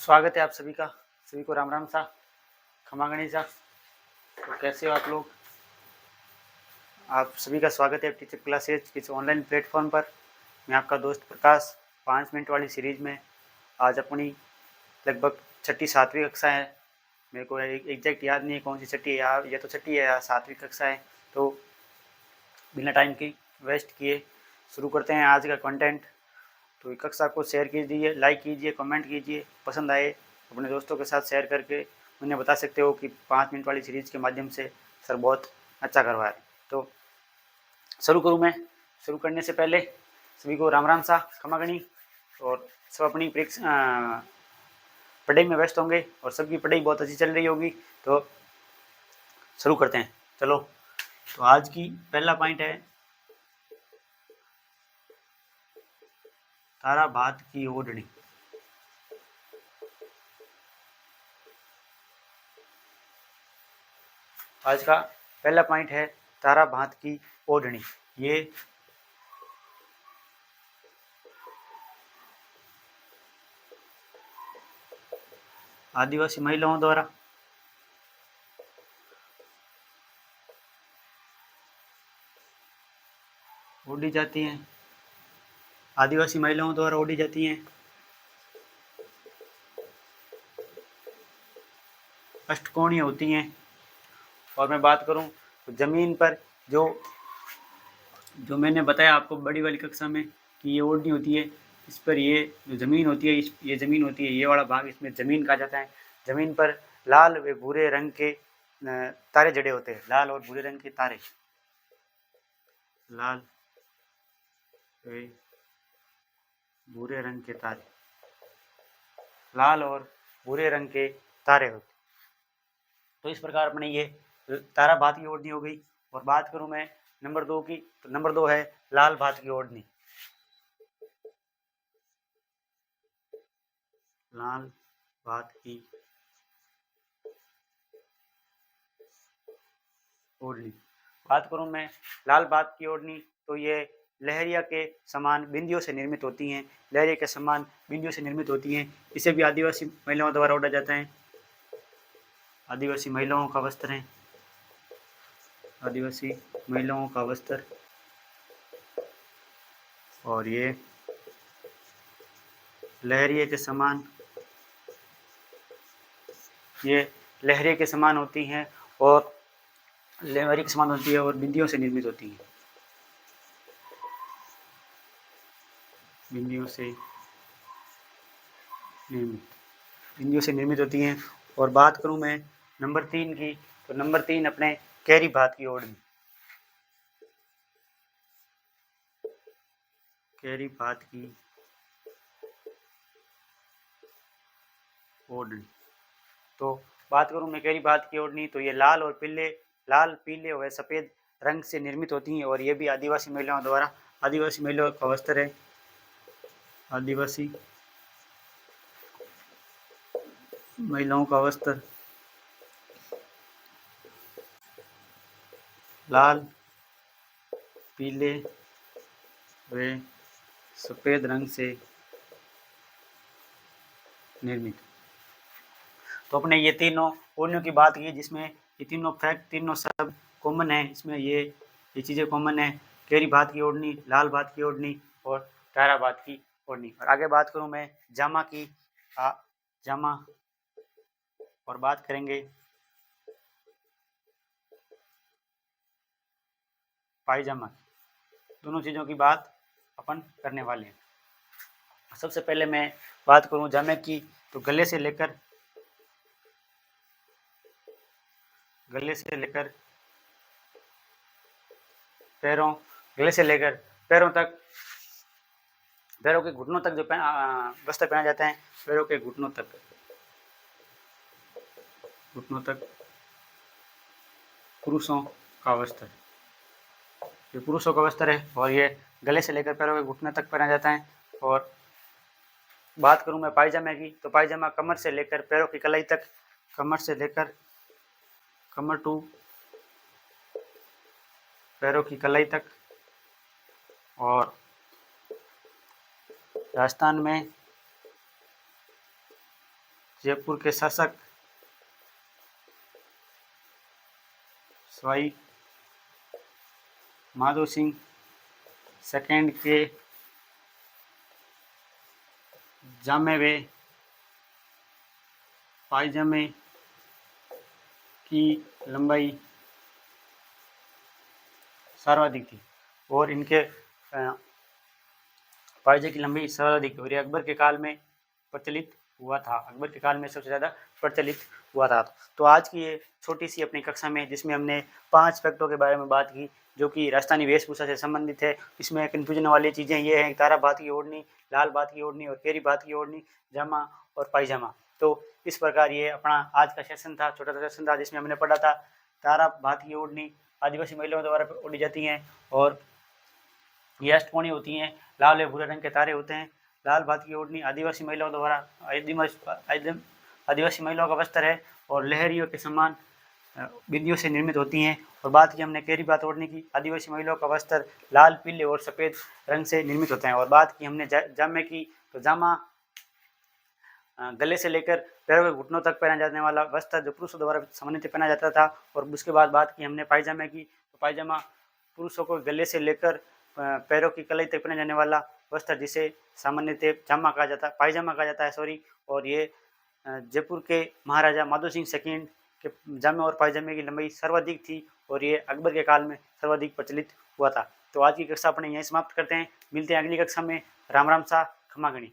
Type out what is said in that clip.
स्वागत है आप सभी का। सभी को राम राम सा, खमा गणिसा। तो कैसे हो आप लोग? आप सभी का स्वागत है टीचर क्लासेज किस ऑनलाइन प्लेटफॉर्म पर। मैं आपका दोस्त प्रकाश। 5 मिनट वाली सीरीज में आज अपनी लगभग छठी सातवीं कक्षा है। मेरे को एग्जैक्ट याद नहीं है कौन सी छठी है, या तो छठी है या सातवीं कक्षा है। तो बिना टाइम की वेस्ट किए शुरू करते हैं आज का कंटेंट। तो कक्षा को शेयर कीजिए, लाइक कीजिए, कमेंट कीजिए। पसंद आए अपने दोस्तों के साथ शेयर करके उन्हें बता सकते हो कि 5 मिनट वाली सीरीज़ के माध्यम से सर बहुत अच्छा करवा रहे हैं। तो शुरू करूँ मैं। शुरू करने से पहले सभी को राम राम सा, खमागणी। और सब अपनी पढ़ाई में व्यस्त होंगे और सबकी पढ़ाई बहुत अच्छी चल रही होगी। तो शुरू करते हैं, चलो। तो आज की पहला पॉइंट है तारा भात की ओढ़नी। आज का पहला पॉइंट है तारा भात की ओढ़नी। ये आदिवासी महिलाओं द्वारा ओढ़ी जाती हैं। आदिवासी महिलाओं द्वारा ओढ़ी जाती हैं। अष्टकोणीय होती हैं। और मैं बात करूं तो ज़मीन पर जो मैंने बताया आपको बड़ी वाली कक्षा में कि ये ओढ़नी होती है, इस पर ये जो ज़मीन होती है, ये ज़मीन होती है, ये वाला भाग इसमें ज़मीन कहा जाता है। ज़मीन पर लाल व भूरे रंग के तारे जड़े होते हैं। लाल और भूरे रंग के तारे, लाल व भूरे रंग के तारे, लाल और भूरे रंग के तारे होते। तो इस प्रकार अपने ये तारा भात की ओढ़नी हो गई। और बात करूं मैं नंबर 2 की, तो नंबर 2 है लाल भात की ओढ़नी। लाल भात की ओढ़नी। बात करूं मैं लाल भात की ओढ़नी, तो ये लहरिया के समान बिंदियों से निर्मित होती हैं। लहरिया के समान बिंदियों से निर्मित होती हैं। इसे भी आदिवासी महिलाओं द्वारा ओढ़ा जाता है। आदिवासी महिलाओं का वस्त्र है, आदिवासी महिलाओं का वस्त्र। और ये लहरिया के समान, ये लहरिया के समान होती हैं और लहरिया के समान होती है और बिंदियों से निर्मित होती हैं। बिंदियों से निर्मित, बिंदियों से निर्मित होती हैं। और बात करूं मैं नंबर 3 की, तो नंबर 3 अपने कैरी भात की ओढ़नी। कैरी भात की ओढ़नी। तो बात करूं मैं कैरी भात की ओढ़नी, तो ये लाल पीले व सफ़ेद रंग से निर्मित होती हैं। और ये भी आदिवासी महिलाओं द्वारा, आदिवासी महिलाओं का वस्त्र है। आदिवासी महिलाओं का वस्त्र लाल पीले व सफ़ेद रंग से निर्मित। तो अपने ये तीनों ओढ़नियों की बात की, जिसमें ये तीनों फैक्ट, तीनों सब कॉमन है। इसमें ये चीज़ें कॉमन है। कैरी भात की ओढ़नी, लाल भात की ओढ़नी और तारा भात की ओढ़नी। और आगे बात करूं मैं जामा की, जामा। और बात करेंगे पायजामा की। दोनों चीज़ों की बात अपन करने वाले हैं। सबसे पहले मैं बात करूं जामे की, तो गले से लेकर पैरों, गले से लेकर पैरों तक, पैरों के घुटनों तक जो वस्त्र पहना जाता है। पैरों के घुटनों तक पुरुषों का वस्त्र, ये पुरुषों का वस्त्र है। और ये गले से लेकर पैरों के घुटने तक पहना जाता है। और बात करूं मैं पायजामे की, तो पायजामा कमर से लेकर पैरों की कलाई तक, कमर से लेकर कमर टू पैरों की कलाई तक। और राजस्थान में जयपुर के शासक सवाई माधो सिंह सेकंड के जामे व पायजामे की लंबाई सर्वाधिक थी और इनके पायजे की लंबाई सर्वाधिक और ये अकबर के काल में प्रचलित हुआ था। अकबर के काल में सबसे ज़्यादा प्रचलित हुआ था। तो आज की ये छोटी सी अपनी कक्षा में जिसमें हमने 5 फैक्टों के बारे में बात की जो कि राजस्थानी वेशभूषा से संबंधित है। इसमें कन्फ्यूजन वाली चीज़ें ये हैं तारा बात की ओढ़नी, लाल बात की ओढ़नी और केरी बात की ओढ़नी, जामा और पायजामा। तो इस प्रकार ये अपना आज का सेशन था, छोटा सा सेशन था जिसमें हमने पढ़ा था तारा बात की ओढ़नी आदिवासी महिलाओं द्वारा ओढ़ी जाती हैं और ये अष्टकोणीय होती हैं, लाल या भूरे रंग के तारे होते हैं। लाल बात की ओढ़नी आदिवासी महिलाओं द्वारा आदिवासी महिलाओं का वस्त्र है और लहरियों के समान बिंदियों से निर्मित होती हैं। और बात की हमने केरी बात ओढ़ने की, आदिवासी महिलाओं का वस्त्र लाल, पीले और सफ़ेद रंग से निर्मित होते हैं। और बात की हमने जामे की, तो जामा गले से लेकर पैरों के घुटनों तक पहना जाने वाला वस्त्र जो पुरुषों द्वारा सामान्यतः पहना जाता था। और उसके बाद बात की हमने पायजामे की, तो पायजामा पुरुषों को गले से लेकर पैरों की कलाई तक पहने जाने वाला वस्त्र जिसे सामान्यतः जामा कहा जाता है, पायजामा कहा जाता है सॉरी। और ये जयपुर के महाराजा माधो सिंह सेकंड के जामे और पायजामे की लंबाई सर्वाधिक थी और ये अकबर के काल में सर्वाधिक प्रचलित हुआ था। तो आज की कक्षा अपने यहीं समाप्त करते हैं, मिलते हैं अगली कक्षा में। राम राम सा, खमा गणी।